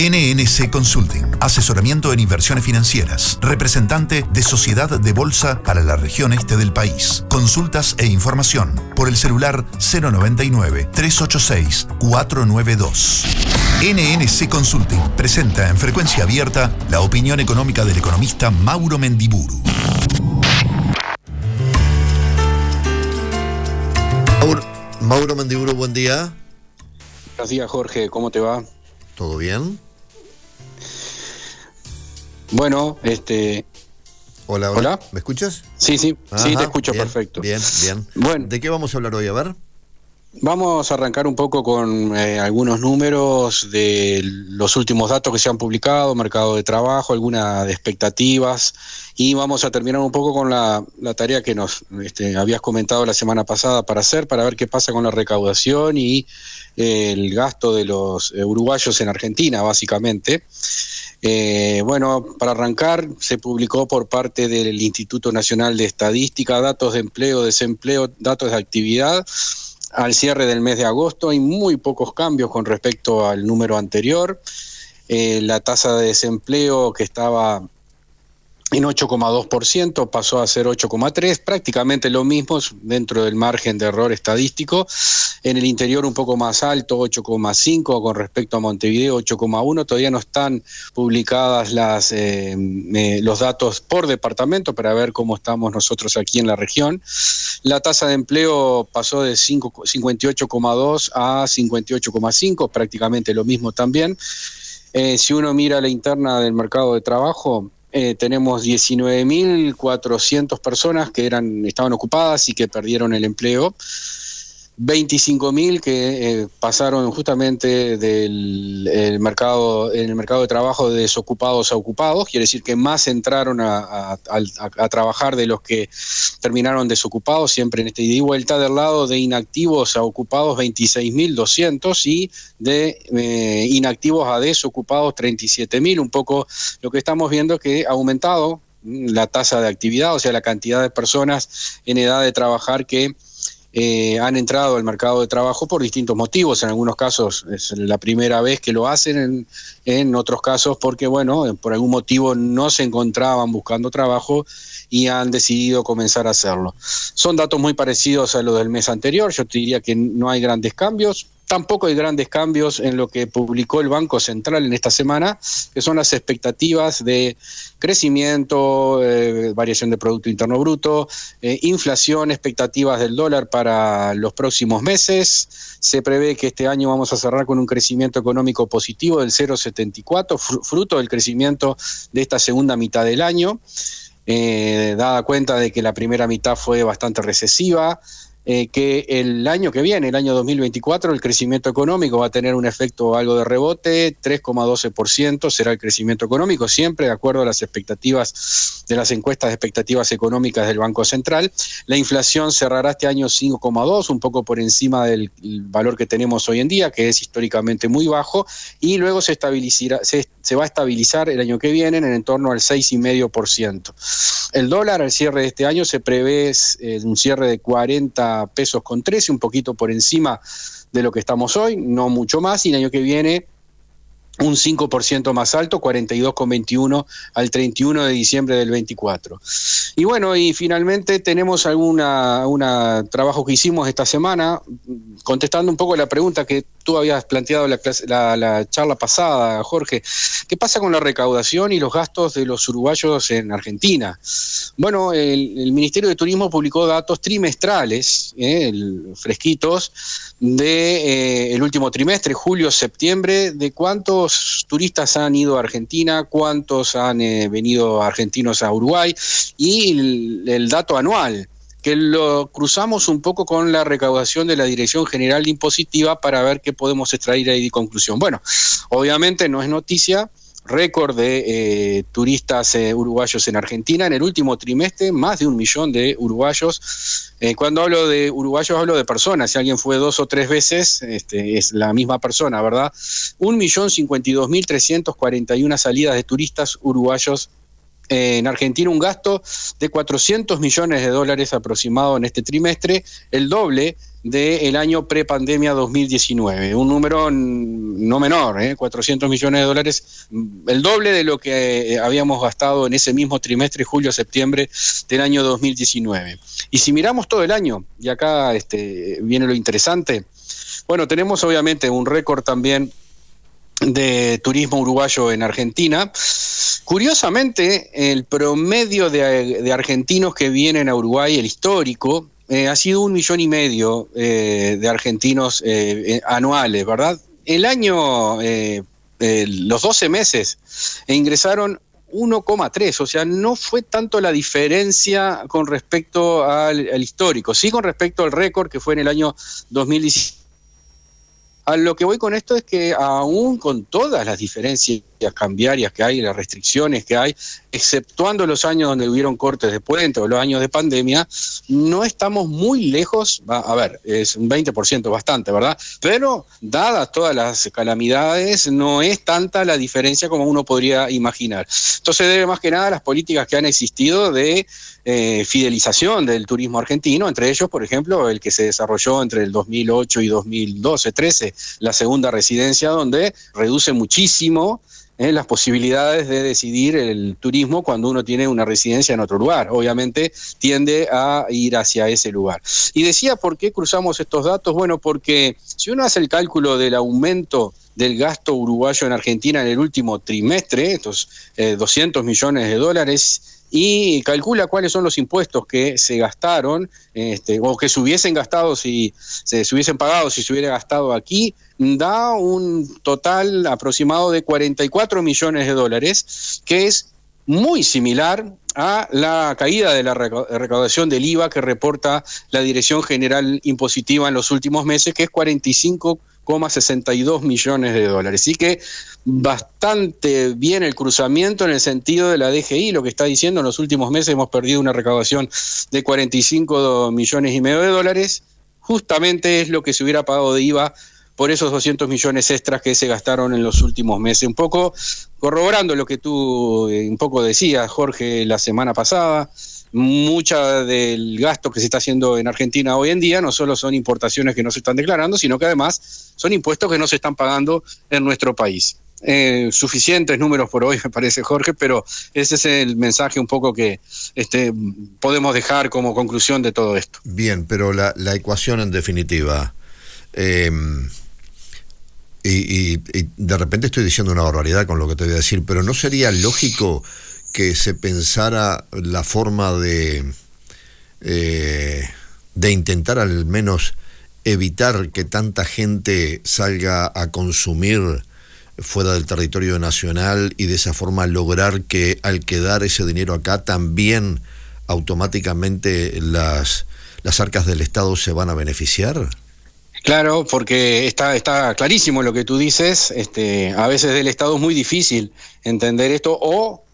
NNC Consulting, asesoramiento en inversiones financieras, representante de Sociedad de Bolsa para la región este del país. Consultas e información por el celular 099-386-492. NNC Consulting presenta en frecuencia abierta la opinión económica del economista Mauro Mendiburu. Mauro Mendiburu, buen día. Buenos días, Jorge, ¿cómo te va? ¿Todo bien? Bueno, Hola. ¿Me escuchas? Sí, sí, Ajá, te escucho bien, perfecto. Bien. Bueno, ¿De qué vamos a hablar hoy? A ver. vamos a arrancar un poco con algunos números de los últimos datos que se han publicado, mercado de trabajo, algunas de expectativas, y vamos a terminar un poco con la tarea que nos habías comentado la semana pasada para ver qué pasa con la recaudación y el gasto de los uruguayos en Argentina, básicamente. Bueno, para arrancar, se publicó por parte del Instituto Nacional de Estadística datos de empleo, desempleo, datos de actividad. Al cierre del mes de agosto hay muy pocos cambios con respecto al número anterior. La tasa de desempleo, que estaba en 8,2%, pasó a ser 8,3%, prácticamente lo mismo dentro del margen de error estadístico. En el interior un poco más alto, 8,5%, con respecto a Montevideo 8,1%. Todavía no están publicadas los datos por departamento para ver cómo estamos nosotros aquí en la región. La tasa de empleo pasó de 58,2% a 58,5%, prácticamente lo mismo también. Si uno mira la interna del mercado de trabajo, tenemos 19.400 personas que estaban ocupadas y que perdieron el empleo, 25.000 que pasaron justamente en el mercado de trabajo de desocupados a ocupados, quiere decir que más entraron a trabajar de los que terminaron desocupados, siempre en ida y vuelta. Del lado de inactivos a ocupados 26.200 y de inactivos a desocupados 37.000, un poco lo que estamos viendo es que ha aumentado la tasa de actividad, o sea, la cantidad de personas en edad de trabajar que han entrado al mercado de trabajo por distintos motivos. En algunos casos es la primera vez que lo hacen, en otros casos porque, bueno, por algún motivo no se encontraban buscando trabajo y han decidido comenzar a hacerlo. Son datos muy parecidos a los del mes anterior. Yo te diría que no hay grandes cambios. Tampoco hay grandes cambios en lo que publicó el Banco Central en esta semana, que son las expectativas de crecimiento, variación de Producto Interno Bruto, inflación, expectativas del dólar para los próximos meses. Se prevé que este año vamos a cerrar con un crecimiento económico positivo del 0,74, fruto del crecimiento de esta segunda mitad del año, dada cuenta de que la primera mitad fue bastante recesiva. Que el año que viene, el año 2024, el crecimiento económico va a tener un efecto algo de rebote, 3,12% será el crecimiento económico, siempre de acuerdo a las expectativas de las encuestas de expectativas económicas del Banco Central. La inflación cerrará este año 5,2%, un poco por encima del valor que tenemos hoy en día, que es históricamente muy bajo, y luego se va a estabilizar el año que viene en el torno al 6,5%. El dólar al cierre de este año se prevé un cierre de 40 pesos con 13, un poquito por encima de lo que estamos hoy, no mucho más, y el año que viene un 5% más alto, 42,21 al 31 de diciembre del 24. Y bueno, y finalmente tenemos algún trabajo que hicimos esta semana, contestando un poco la pregunta que tú habías planteado la charla pasada, Jorge. ¿Qué pasa con la recaudación y los gastos de los uruguayos en Argentina? Bueno, el Ministerio de Turismo publicó datos trimestrales, fresquitos, el último trimestre, julio-septiembre, de cuántos turistas han ido a Argentina, cuántos han venido argentinos a Uruguay, y el dato anual, que lo cruzamos un poco con la recaudación de la Dirección General de Impositiva para ver qué podemos extraer ahí de conclusión. Bueno, obviamente no es noticia, récord de turistas uruguayos en Argentina. En el último trimestre, más de 1 millón de uruguayos. Cuando hablo de uruguayos, hablo de personas. Si alguien fue 2 o 3 veces, es la misma persona, ¿verdad? 1.052.341 salidas de turistas uruguayos en Argentina, un gasto de $400 millones aproximado en este trimestre, el doble del año prepandemia 2019, un número no menor, 400 millones de dólares, el doble de lo que habíamos gastado en ese mismo trimestre, julio-septiembre del año 2019. Y si miramos todo el año, y acá viene lo interesante, bueno, tenemos obviamente un récord también de turismo uruguayo en Argentina. Curiosamente, el promedio de argentinos que vienen a Uruguay, el histórico, ha sido 1,5 millones de argentinos anuales, ¿verdad? El año, los 12 meses, ingresaron 1,3, o sea, no fue tanto la diferencia con respecto al histórico, sí con respecto al récord que fue en el año 2017. A lo que voy con esto es que aún con todas las diferencias cambiarias que hay, las restricciones que hay, exceptuando los años donde hubieron cortes de puente o los años de pandemia, no estamos muy lejos, a ver, es un 20%, bastante, ¿verdad? Pero dadas todas las calamidades, no es tanta la diferencia como uno podría imaginar. Entonces debe más que nada a las políticas que han existido de fidelización del turismo argentino, entre ellos, por ejemplo, el que se desarrolló entre el 2008 y 2012-13, la segunda residencia, donde reduce muchísimo las posibilidades de decidir el turismo cuando uno tiene una residencia en otro lugar. Obviamente tiende a ir hacia ese lugar. Y decía, ¿por qué cruzamos estos datos? Bueno, porque si uno hace el cálculo del aumento del gasto uruguayo en Argentina en el último trimestre, estos 200 millones de dólares, y calcula cuáles son los impuestos que se gastaron, o que se hubiesen gastado si se hubiesen pagado, si se hubiera gastado aquí, da un total aproximado de 44 millones de dólares, que es muy similar a la caída de la recaudación del IVA que reporta la Dirección General Impositiva en los últimos meses, que es 45,62 millones de dólares. Así que bastante bien el cruzamiento en el sentido de la DGI, lo que está diciendo, en los últimos meses hemos perdido una recaudación de 45 millones y medio de dólares, justamente es lo que se hubiera pagado de IVA por esos 200 millones extras que se gastaron en los últimos meses. Un poco corroborando lo que tú un poco decías, Jorge, la semana pasada, mucha del gasto que se está haciendo en Argentina hoy en día no solo son importaciones que no se están declarando, sino que además son impuestos que no se están pagando en nuestro país. Suficientes números por hoy, me parece, Jorge, pero ese es el mensaje un poco que podemos dejar como conclusión de todo esto. Bien, pero la ecuación en definitiva, y de repente estoy diciendo una barbaridad con lo que te voy a decir, pero ¿no sería lógico que se pensara la forma de intentar al menos evitar que tanta gente salga a consumir fuera del territorio nacional y de esa forma lograr que al quedar ese dinero acá también automáticamente las arcas del Estado se van a beneficiar? Claro, porque está clarísimo lo que tú dices. A veces del Estado es muy difícil entender esto o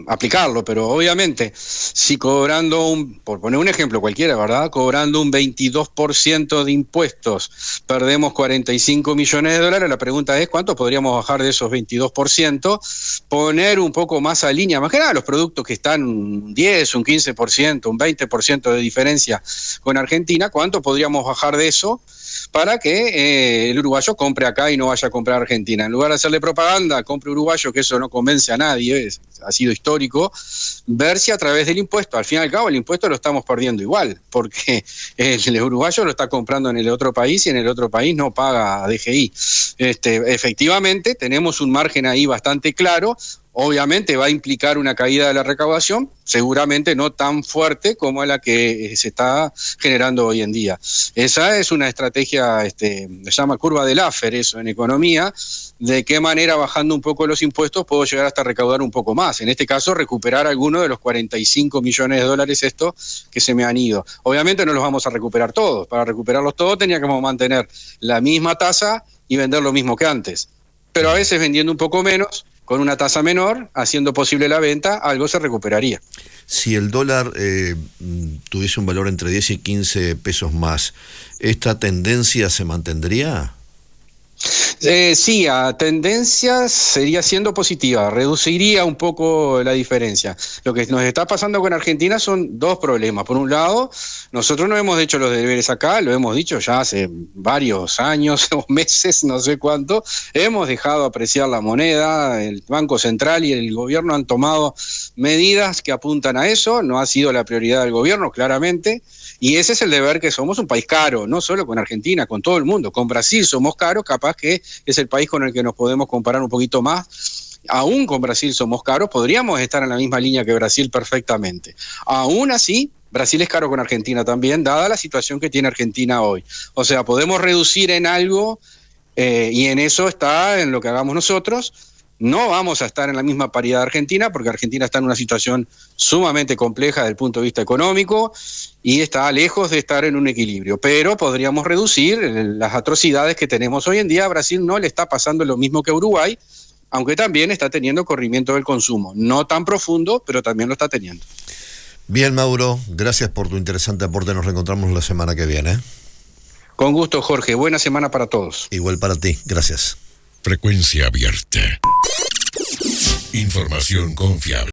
aplicarlo, pero obviamente si cobrando por poner un ejemplo cualquiera, ¿verdad? Cobrando un 22% de impuestos perdemos 45 millones de dólares, la pregunta es ¿cuánto podríamos bajar de esos 22%? Poner un poco más a línea, más que nada los productos que están un 10, un 15%, un 20% de diferencia con Argentina, ¿cuánto podríamos bajar de eso? Para que el uruguayo compre acá y no vaya a comprar a Argentina. En lugar de hacerle propaganda, compre uruguayo, que eso no convence a nadie, ha sido histórico, ver si a través del impuesto, al fin y al cabo el impuesto lo estamos perdiendo igual, porque el uruguayo lo está comprando en el otro país y en el otro país no paga DGI. Efectivamente, tenemos un margen ahí bastante claro. Obviamente va a implicar una caída de la recaudación, seguramente no tan fuerte como la que se está generando hoy en día. Esa es una estrategia, se llama curva de Laffer, eso en economía, de qué manera bajando un poco los impuestos puedo llegar hasta recaudar un poco más. En este caso, recuperar alguno de los 45 millones de dólares que se me han ido. Obviamente no los vamos a recuperar todos. Para recuperarlos todos teníamos que mantener la misma tasa y vender lo mismo que antes. Pero a veces vendiendo un poco menos, con una tasa menor, haciendo posible la venta, algo se recuperaría. Si el dólar tuviese un valor entre 10 y 15 pesos más, ¿esta tendencia se mantendría? Sí, a tendencias seguiría siendo positiva, reduciría un poco la diferencia. Lo que nos está pasando con Argentina son dos problemas. Por un lado, nosotros no hemos hecho los deberes acá, lo hemos dicho ya hace varios años o meses, no sé cuánto, hemos dejado apreciar la moneda, el Banco Central y el gobierno han tomado medidas que apuntan a eso, no ha sido la prioridad del gobierno, claramente. Y ese es el deber, que somos un país caro, no solo con Argentina, con todo el mundo. Con Brasil somos caros, capaz que es el país con el que nos podemos comparar un poquito más. Aún con Brasil somos caros, podríamos estar en la misma línea que Brasil perfectamente. Aún así, Brasil es caro con Argentina también, dada la situación que tiene Argentina hoy. O sea, podemos reducir en algo y en eso está en lo que hagamos nosotros. No vamos a estar en la misma paridad de Argentina, porque Argentina está en una situación sumamente compleja desde el punto de vista económico y está lejos de estar en un equilibrio. Pero podríamos reducir las atrocidades que tenemos hoy en día. A Brasil no le está pasando lo mismo que a Uruguay, aunque también está teniendo corrimiento del consumo. No tan profundo, pero también lo está teniendo. Bien, Mauro, gracias por tu interesante aporte. Nos reencontramos la semana que viene. Con gusto, Jorge. Buena semana para todos. Igual para ti. Gracias. Frecuencia abierta. Información confiable.